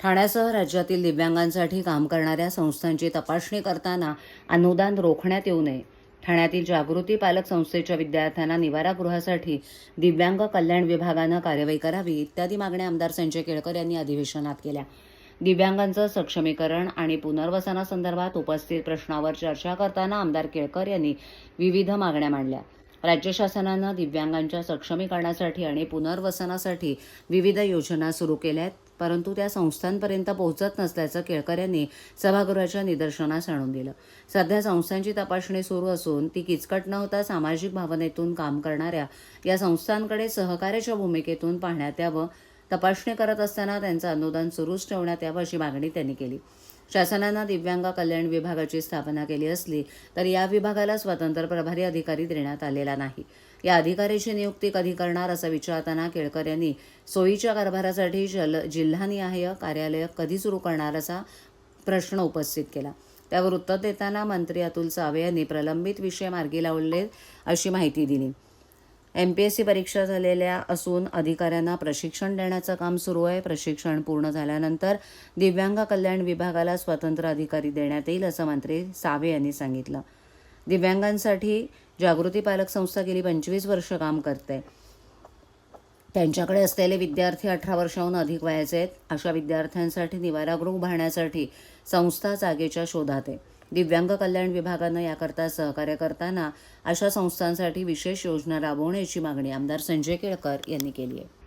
ठाण्यासह राज्यातील दिव्यांगांसाठी काम करणाऱ्या संस्थांची तपासणी करताना अनुदान रोखण्यात येऊ नये. ठाण्यातील जागृती पालक संस्थेच्या विद्यार्थ्यांना निवारागृहासाठी दिव्यांग कल्याण विभागानं कार्यवाही करावी इत्यादी मागण्या आमदार संजय केळकर यांनी अधिवेशनात केल्या. दिव्यांगांचं सक्षमीकरण आणि पुनर्वसनासंदर्भात उपस्थित प्रश्नावर चर्चा करताना आमदार केळकर यांनी विविध मागण्या मांडल्या. राज्य शासनानं दिव्यांगांच्या सक्षमीकरणासाठी आणि पुनर्वसनासाठी विविध योजना सुरू केल्या आहेत, परंतु त्या संस्थांपर्यंत पोहोचत नसल्याचं केळकर यांनी सभागृहाच्या निदर्शनास आणून दिलं. सध्या संस्थांची तपासणी सुरू असून ती किचकट न होता सामाजिक भावनेतून काम करणाऱ्या या संस्थांकडे सहकार्याच्या भूमिकेतून पाहण्यात यावं. तपासणी करत असताना त्यांचं अनुदान सुरूच ठेवण्यात यावं अशी मागणी त्यांनी केली. शासनानं दिव्यांग कल्याण विभागाची स्थापना केली असली तर या विभागाला स्वतंत्र प्रभारी अधिकारी देण्यात आलेला नाही. या अधिकाऱ्याची नियुक्ती कधी करणार असं विचारताना केळकर यांनी सोयीच्या कारभारासाठी जिल्हानिहाय कार्यालय कधी सुरू करणार असा प्रश्न उपस्थित केला. त्यावर उत्तर देताना मंत्री अतुल सावे यांनी प्रलंबित विषय मार्गी लावले अशी माहिती दिली. MPSC परीक्षा झालेल्या असून अधिकाऱ्यांना प्रशिक्षण देण्याचं काम सुरू आहे. प्रशिक्षण पूर्ण झाल्यानंतर दिव्यांग कल्याण विभागाला स्वतंत्र अधिकारी देण्यात येईल असं मंत्री सावे यांनी सांगितलं. दिव्यांगांसाठी जागृती पालक संस्था गेली 25 वर्ष काम करते. त्यांच्याकडे असलेले विद्यार्थी 18 वर्षांहून अधिक वयाचे आहेत. अशा विद्यार्थ्यांसाठी निवारागृह उभारण्यासाठी संस्था जागेच्या शोधात आहे. दिव्यांग कल्याण विभागानं याकरता सहकार्य करताना अशा संस्थांसाठी विशेष योजना राबवण्याची मागणी आमदार संजय केळकर यांनी केली आहे.